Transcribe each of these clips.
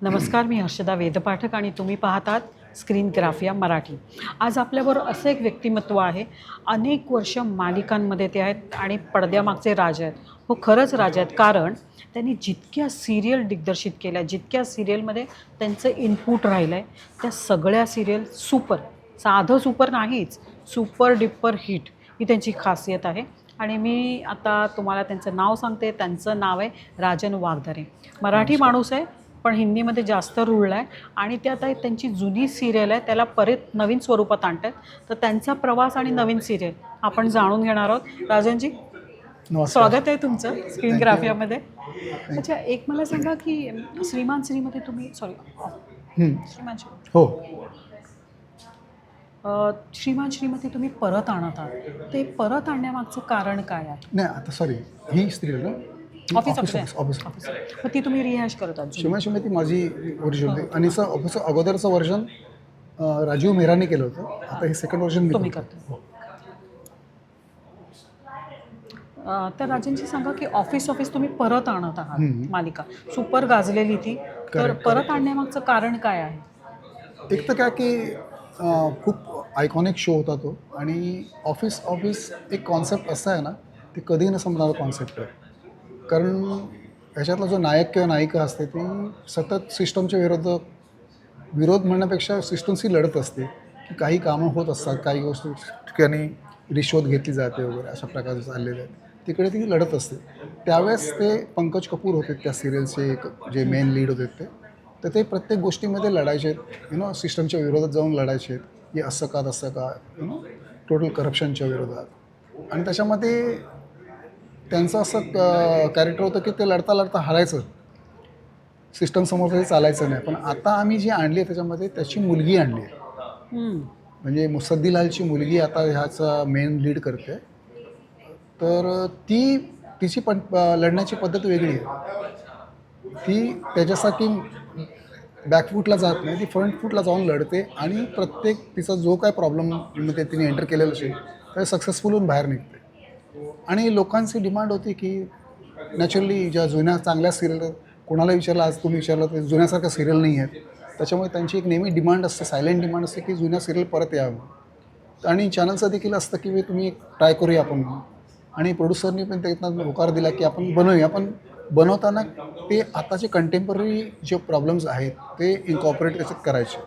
नमस्कार, मी हर्षदा वेदपाठक आणि तुम्ही पाहतात स्क्रीन ग्राफिया मराठी. आज आपल्याबरोबर असं एक व्यक्तिमत्व आहे. अनेक वर्ष मालिकांमध्ये ते आहेत आणि पडद्यामागचे राजा आहेत. हो, खरंच राजा आहेत, कारण त्यांनी जितक्या सिरियल दिग्दर्शित केल्या, जितक्या सिरियलमध्ये त्यांचं इनपुट राहिलं आहे, त्या सगळ्या सिरियल सुपर, साधं सुपर नाहीच, सुपर डुपर हिट ही त्यांची खासियत आहे. आणि मी आता तुम्हाला त्यांचं नाव सांगते. त्यांचं नाव आहे राजन वाघदारे. मराठी नमस्कार. माणूस आहे, पण हिंदीमध्ये जास्त रुळला आहे आणि ते आता एक त्यांची जुनी सिरियल आहे त्याला परत नवीन स्वरूपात आणत आहेत. तर त्यांचा प्रवास आणि नवीन सिरियल आपण जाणून घेणार आहोत. राजनजी, नमस्कार. स्वागत आहे तुमचं स्क्रीन Thank you. ग्राफियामध्ये. अच्छा, एक मला सांगा की श्रीमान श्रीमध्ये तुम्ही श्रीमान श्री हो. श्रीमान श्रीमध्ये तुम्ही परत आणत आहात. ते परत आणण्यामागचं कारण काय आहे? नाही, आता सॉरी, ही स्त्री ना ऑफिस ऑफिस मग ती तुम्ही रिहॅश करत आहात. शिवाय ती माझी ओरिजिनल होती आणि ऑफिस अगोदरचं व्हर्जन राजीव मेहराने केलं होतं. आता हे सेकंड व्हर्जन तुम्ही करता. तर राजनजी सांगा की ऑफिस तुम्ही परत आणत आहात. मालिका सुपर गाजलेली ती, तर परत आणण्यामागचं कारण काय आहे? एक तर काय की खूप आयकॉनिक शो होता तो आणि ऑफिस एक कॉन्सेप्ट असा आहे ना, ते कधी न संपणारा कॉन्सेप्ट आहे. कारण ह्याच्यातला जो नायक किंवा नायिका असते ती सतत सिस्टमच्या विरोध म्हणण्यापेक्षा सिस्टमशी लढत असते की काही कामं होत असतात, काही गोष्टी ठिकाणी रिश्वत घेतली जाते वगैरे अशा प्रकारचं चाललेलं आहे. तिकडे ती लढत असते. त्यावेळेस ते पंकज कपूर होते त्या सिरियलचे जे मेन लीड होते ते, तर ते प्रत्येक गोष्टीमध्ये लढायचे, सिस्टमच्या विरोधात जाऊन लढायचे की असं का तसं का, टोटल करप्शनच्या विरोधात. आणि त्याच्यामध्ये त्यांचं असं कॅरेक्टर होतं की ते लढता हारायचं, सिस्टमसमोर तरी चालायचं नाही. पण आता आम्ही जी आणली आहे त्याच्यामध्ये त्याची मुलगी आणली आहे, म्हणजे मुसद्दीलालची मुलगी आता ह्याचा मेन लीड करते. तर तिची पण लढण्याची पद्धत वेगळी आहे. ती त्याच्यासाठी बॅकफूटला जात नाही, ती फ्रंट फूटला जाऊन लढते आणि प्रत्येक तिचा जो काय प्रॉब्लेममध्ये तिने एंटर केलेलं असेल तर सक्सेसफुल होऊन बाहेर निघते. आणि लोकांची डिमांड होती की नॅचरली ज्या जुन्या चांगल्या सिरियल, कोणाला विचारलं, आज तुम्ही विचारलं तर जुन्यासारख्या सिरियल नाही आहेत. त्याच्यामुळे त्यांची एक नेहमी डिमांड असते, सायलेंट डिमांड असते की जुन्या सिरियल परत यावं. आणि चॅनलचं देखील असतं की तुम्ही ट्राय करूया आपण. आणि प्रोड्युसरनी पण त्यातनं होकार दिला की आपण बनवूया. पण बनवताना ते आताचे कंटेम्पररी जे प्रॉब्लेम्स आहेत ते इन्कॉर्पोरेट त्याच्यात करायचे.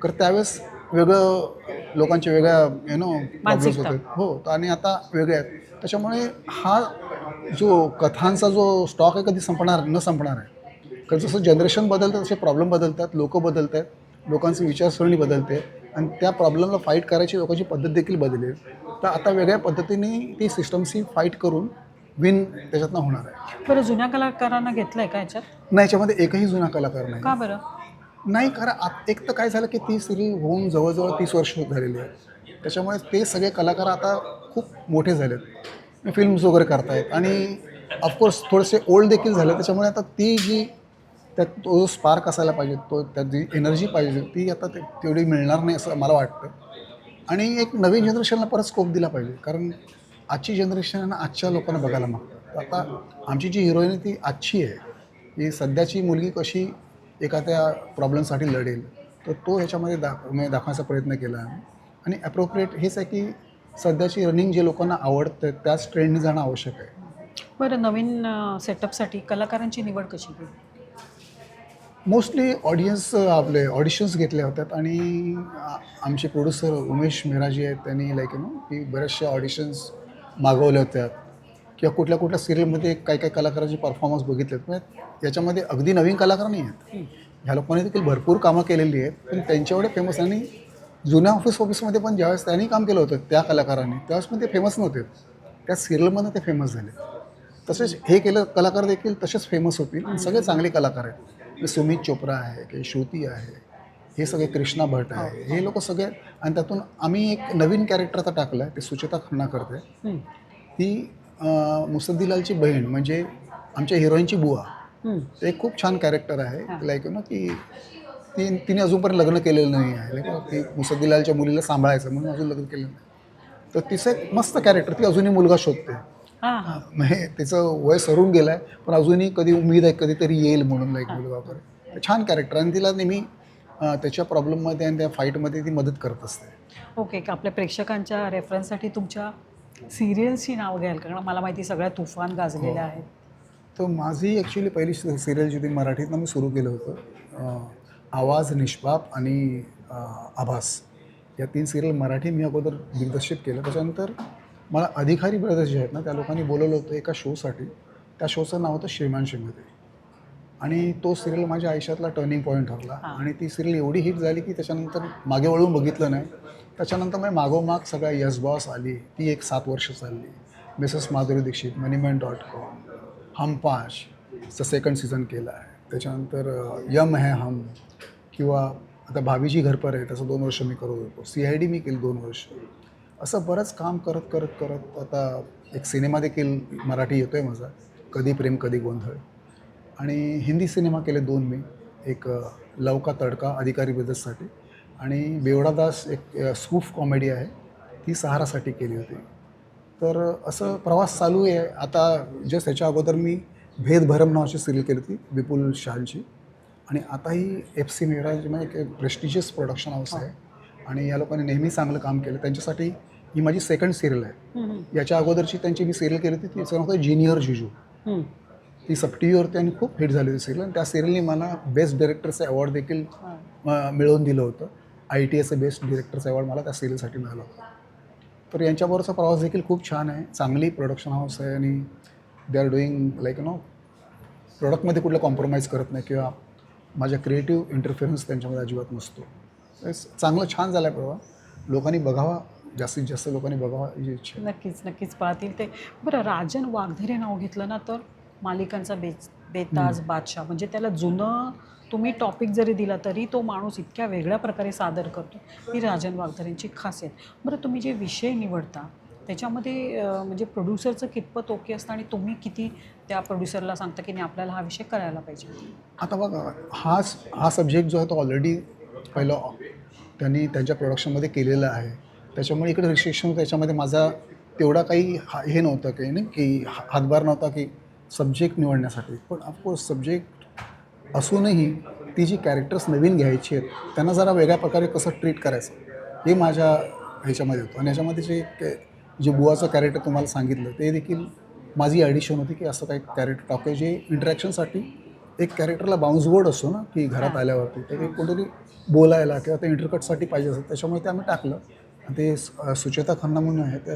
तर त्यावेळेस वेगळं लोकांचे वेगळ्या प्रॉब्लेम्स होते. हो, आणि आता वेगळे आहेत. त्याच्यामुळे हा जो कथांचा जो स्टॉक आहे कधी संपणार आहे. कारण जसं जनरेशन बदलतं तसे प्रॉब्लेम बदलतात, लोक बदलत आहेत, लोकांची विचारसरणी बदलते आणि त्या प्रॉब्लेमला फाईट करायची लोकांची पद्धत देखील बदलेल. तर आता वेगळ्या पद्धतीने ती सिस्टमशी फाईट करून विन त्याच्यातनं होणार आहे. बरं, जुन्या कलाकारांना घेतलंय का याच्यात? नाही, याच्यामध्ये एकही जुना कलाकार नाही. का बरं? नाही, कारण एक तर काय झालं की ती सिरियल होऊन जवळजवळ 30 वर्ष झालेली आहे. त्याच्यामुळे ते सगळे कलाकार आता खूप मोठे झालेत, फिल्म्स वगैरे करतायत आणि ऑफकोर्स थोडेसे ओल्ड देखील झाले. त्याच्यामुळे आता ती जी त्यात तो जो स्पार्क असायला पाहिजे, त्यात जी एनर्जी पाहिजे ती आता तेवढी मिळणार नाही असं मला वाटतं. आणि एक नवीन जनरेशनला परत स्कोप दिला पाहिजे, कारण आजची जनरेशन आजच्या लोकांना बघायला मागतं. आता आमची जी हिरोईन आहे ती आजची आहे, की सध्याची मुलगी कशी एखाद्या प्रॉब्लेमसाठी लढेल, तर तो ह्याच्यामध्ये दाखवायचा प्रयत्न केला आहे. आणि ॲप्रोप्रिएट हेच आहे की सध्याची रनिंग जे लोकांना आवडतं त्याच ट्रेंडने जाणं आवश्यक आहे. बरं, नवीन सेटअपसाठी कलाकारांची निवड कशी केली? मोस्टली आपले ऑडिशन्स घेतल्या होत्यात आणि आमचे प्रोड्युसर उमेश मेहराजी आहेत, त्यांनी की बऱ्याचशा ऑडिशन्स मागवल्या होत्या किंवा कुठल्या सिरियलमध्ये काही कलाकारांचे परफॉर्मन्स बघितलेत. म्हणजे याच्यामध्ये अगदी नवीन कलाकार नाही आहेत, ह्या लोकांनी देखील भरपूर कामं केलेली आहेत. पण त्यांच्याएवढे फेमस, आणि जुन्या ऑफिसमध्ये पण ज्यावेळेस त्यांनी काम केलं होतं त्या कलाकारांनी, त्यावेळेस पण ते फेमस नव्हते, त्या सिरियलमध्ये ते फेमस झाले. तसेच हे कलाकार देखील तसेच फेमस होतील आणि सगळे चांगले कलाकार आहेत. सुमित चोप्रा आहे, की श्रुती आहे, हे सगळे कृष्णा भट आहे, हे लोक सगळे. आणि त्यातून आम्ही एक नवीन कॅरेक्टर आता टाकलं आहे, ते सुचेता खन्ना करते. ती मुसद्दीलालची बहीण, म्हणजे आमच्या हिरोईनची बुवा. ते एक खूप छान कॅरेक्टर आहे. की तिने अजूनपर्यंत लग्न केलेलं नाही आहे. ती मुसद्दीलालच्या मुलीला सांभाळायचं म्हणून अजून लग्न केलेलं नाही. तर तिचं एक मस्त कॅरेक्टर, ती अजूनही मुलगा शोधते. म्हणजे तिचं वय सरून गेलं आहे, पण अजूनही कधी उमेद आहे कधीतरी येईल म्हणून मुलगा वगैरे. छान कॅरेक्टर आणि तिला नेहमी त्याच्या प्रॉब्लेममध्ये आणि त्या फाईटमध्ये ती मदत करत असते. ओके, की आपल्या प्रेक्षकांच्या रेफरन्ससाठी तुमच्या सिरियल्सची नाव घ्याल, कारण मला माहिती सगळ्या तुफान गाजलेल्या आहेत. तर माझी ॲक्च्युली पहिली सिरियल जी होती मराठीतनं मी सुरू केलं होतं, आवाज, निष्पाप आणि आभास, या 3 सिरियल मराठी मी अगोदर दिग्दर्शित केलं. त्याच्यानंतर मला अधिकारी ब्रदर्स जे आहेत ना, त्या लोकांनी बोलवलं होतं एका शोसाठी. त्या शोचं नाव होतं श्रीमान श्रीमती आणि तो सिरियल माझ्या आयुष्यातला टर्निंग पॉईंट ठरला आणि ती सिरियल एवढी हिट झाली की त्याच्यानंतर मागे वळून बघितलं नाही. त्याच्यानंतर मग मागोमाग सगळ्या यस बॉस आली, ती एक 7 वर्ष चालली. मिसेस माधुरी दीक्षित, मनीमॅन.com, हम पांचचं सेकंड सीझन केलं आहे. त्याच्यानंतर यम है हम, किंवा आता भाभीजी घर पर आहे त्याचं 2 वर्ष मी करत होतो. CID मी केली 2 वर्ष. असं बरंच काम करत करत करत आता एक सिनेमा देखील मराठी येतो आहे माझा, कधी प्रेम कधी गोंधळ, आणि हिंदी सिनेमा केले 2 मी. एक लव का तडका अधिकारी ब्रदर्ससाठी, आणि बेवडादास एक स्कूफ कॉमेडी आहे, ती सहारासाठी केली होती. तर असं प्रवास चालू आहे. आता जस्ट ह्याच्या अगोदर मी भेद भरम नावाची सिरियल केली होती विपुल शहांची, आणि आता ही FC मेहराज म्हणजे एक प्रेस्टिजियस प्रोडक्शन हाऊस आहे आणि या लोकांनी नेहमी चांगलं काम केलं. त्यांच्यासाठी ही माझी सेकंड सिरियल आहे. याच्या अगोदरची त्यांची मी सिरियल केली होती, तिचं नाव होतं ज्युनियर जिजू. ती सब TVवरती आणि खूप हिट झाली होती सिरियल, आणि त्या सिरियलने मला बेस्ट डिरेक्टरचं अवॉर्ड देखील मिळवून दिलं होतं. ITAचं बेस्ट डिरेक्टरचं अवॉर्ड मला त्या सिरियलसाठी मिळालं होतं. तर यांच्याबरोबरचा प्रवास देखील खूप छान आहे. चांगली प्रोडक्शन हाऊस आहे आणि दे आर डुईंग लाईक प्रोडक्टमध्ये कुठलं कॉम्प्रोमाइज करत नाही किंवा माझ्या क्रिएटिव्ह इंटरफिरन्स त्यांच्यामध्ये अजिबात नसतो. चांगलं छान झालं आहे प्रवास. लोकांनी बघावा, जास्तीत जास्त लोकांनी बघावा ही इच्छा आहे. नक्कीच नक्कीच पाहतील ते. बरं, राजन वाघधरे नाव घेतलं ना तर मालिकांचा बेताज बादशाह, म्हणजे त्याला जुनं तुम्ही टॉपिक जरी दिला तरी तो माणूस इतक्या वेगळ्या प्रकारे सादर करतो, ही राजन वाघधरेंची खासियत. बरं, तुम्ही जे विषय निवडता त्याच्यामध्ये म्हणजे प्रोड्युसरचं कितपत ओके असतं आणि तुम्ही किती त्या प्रोड्युसरला सांगता की नाही आपल्याला हा विषय करायला पाहिजे? आता बघा, हा सब्जेक्ट जो आहे तो ऑलरेडी पहिलं त्यांनी त्यांच्या प्रोडक्शनमध्ये केलेलं आहे. त्याच्यामुळे इकडे रिस्ट्रिक्शन त्याच्यामध्ये माझा तेवढा काही हे नव्हतं काही नाही की हातभार नव्हता की सब्जेक्ट निवडण्यासाठी. पण ऑफकोर्स सब्जेक्ट असूनही ती जी कॅरेक्टर्स नवीन घ्यायची आहेत त्यांना जरा वेगळ्या प्रकारे कसं ट्रीट करायचं हे माझ्या ह्याच्यामध्ये होतं. आणि ह्याच्यामध्ये जे बुवाचं कॅरेक्टर तुम्हाला सांगितलं ते देखील माझी ॲडिशन होती की असं काही कॅरेक्टर टाकू जे इंटरॅक्शनसाठी एक कॅरेक्टरला बाउन्स बोर्ड असतो ना की घरात आल्यावरती तर ते कोणतरी बोलायला किंवा ते इंटरकटसाठी पाहिजे असतं. त्याच्यामुळे ते आम्ही टाकलं. आणि ते सुचेता खन्ना म्हणून आहे ते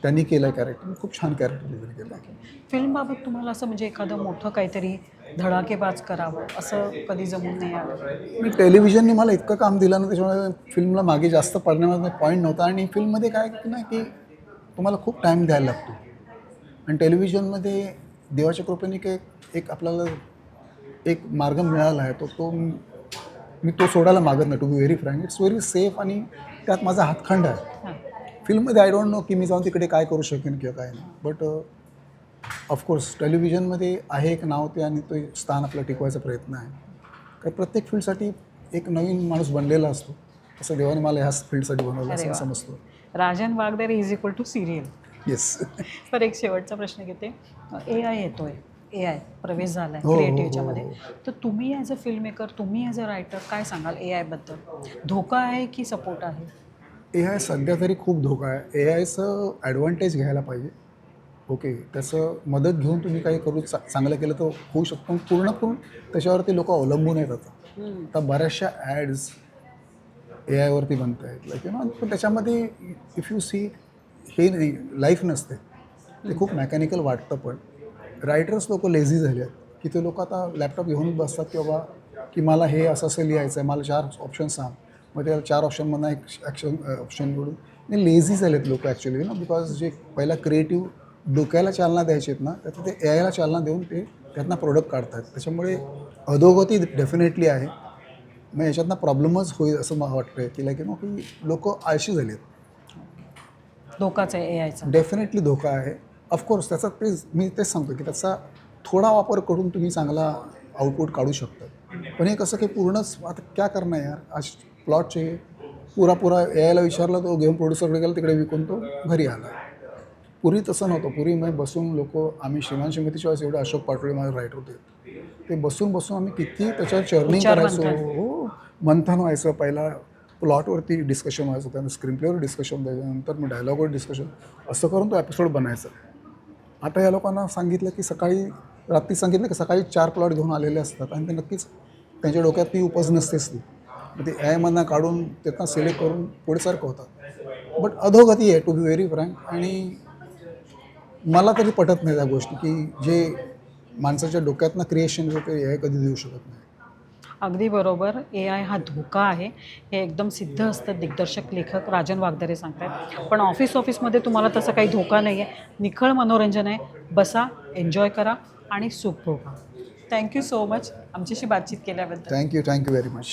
त्यांनी केलं कॅरेक्टर. खूप छान कॅरेक्टर डिलिव्हर केलं. फिल्मबाबत तुम्हाला असं म्हणजे एखादं मोठं काहीतरी धडाकेबाज करावं असं कधी जमून नाही आलं? मी टेलिव्हिजनने मला इतकं काम दिलं ना त्याच्यामुळे फिल्मला मागे जास्त पडण्यामध्ये पॉईंट नव्हता. आणि फिल्ममध्ये काय की नाही की तुम्हाला खूप टाईम द्यायला लागतो, आणि टेलिव्हिजनमध्ये देवाच्या कृपेने एक आपल्याला एक मार्ग मिळाला आहे तो मी तो सोडायला मागत नाही. To be very frank, it's very safe आणि त्यात माझा हातखंड आहे. फिल्ममध्ये आय डोंट नो की मी जाऊन तिकडे काय करू शकेन किंवा काय नाही. बट ऑफकोर्स टेलिव्हिजनमध्ये आहे एक नाव ते, आणि ते स्थान आपलं टिकवायचा प्रयत्न आहे. कारण प्रत्येक फील्डसाठी एक नवीन माणूस बनलेला असतो. तसं देवाने मला ह्याच फील्डसाठी बनवलं असं मी समजतो. Rajan Waghdhare is equal to serial. Yes. तर एक शेवटचा प्रश्न घेते. AI येतोय, AI प्रवेश झाला आहे हो, क्रिएटिव्हच्यामध्ये, तर तुम्ही ॲज अ फिल्म मेकर, तुम्ही ॲज अ रायटर काय सांगाल AI बद्दल? धोका आहे की सपोर्ट आहे? AI सध्या तरी खूप धोका आहे. AIचं ॲडव्हान्टेज घ्यायला पाहिजे. ओके, त्याचं मदत घेऊन तुम्ही काही करू चांगलं केलं तर होऊ शकतो. पूर्ण त्याच्यावरती लोक अवलंबून आहेत. आता बऱ्याचशा ॲड्स AIवरती बनत आहेत लाईक पण त्याच्यामध्ये इफ यू सी हे नाही, लाईफ नसते. ते खूप मेकॅनिकल वाटतं. पण रायटर्स लोक लेझी झाले आहेत की ते लोक आता लॅपटॉप घेऊन बसतात की बाबा की मला हे असं लिहायचं आहे, मला 4 ऑप्शन सांग, मग त्या 4 ऑप्शनमधनं एक ऑप्शन निवडून. नाही, लेझी झाले आहेत लोक ॲक्च्युली बिकॉज जे पहिला क्रिएटिव्ह डोक्याला चालना द्यायची आहेत ना त्यात ते AIला चालना देऊन ते त्यातनं प्रोडक्ट काढतात. त्याच्यामुळे अधोगती डेफिनेटली आहे. मग याच्यातनं प्रॉब्लेमच होईल असं मला वाटतं की लाईक की लोक आळशी झाली आहेत. धोकाच आहे AIचा? डेफिनेटली धोका आहे. ऑफकोर्स त्याचा मी तेच सांगतो की त्याचा थोडा वापर करून तुम्ही चांगला आउटपुट काढू शकता. पण हे कसं की पूर्णच आता क्या करणार यार, आज प्लॉटचे पुरा AIला विचारलं, तो गेम प्रोड्युसरकडे गेला, तिकडे विकून तो घरी आला. पूर्वी तसं नव्हतं. पूर्वी मग बसून आम्ही श्रीमान श्रीमतीच्या वेळेस एवढे अशोक पाटोळे माझे राईटर होते, ते बसून बसून आम्ही किती त्याच्यावर चर्निंग विचार करायचो, मंथन. हो मंथन व्हायचं. पहिला प्लॉटवरती डिस्कशन व्हायचं, त्यानंतर स्क्रीनप्लेवर डिस्कशन, त्याच्यानंतर मग डायलॉगवर डिस्कशन, असं करून तो एपिसोड बनायचा. आता या लोकांना सांगितलं की रात्री सांगितलं की सकाळी 4 प्लॉट घेऊन आलेले असतात आणि ते नक्कीच त्यांच्या डोक्यात ती उपज नसतेच ती. मग ते ॲमधनं काढून त्यातनं सिलेक्ट करून पुढे सारखं होतं. बट अधोगती आहे टू बी व्हेरी फ्रँक. आणि मला तरी पटत नाही त्या गोष्टी की जे माणसाच्या डोक्यातनं क्रिएशन होतं हे कधी देऊ शकत नाही. अगदी बरोबर. AI हा धोका आहे हे एकदम सिद्ध असतं. दिग्दर्शक लेखक राजन वागदरे सांगतात. पण ऑफिसमध्ये तुम्हाला तसं काही धोका नाही आहे. निखळ मनोरंजन आहे. बसा, एन्जॉय करा आणि सुख भोगा. थँक्यू सो मच आमच्याशी बातचीत केल्याबद्दल. Thank you very much.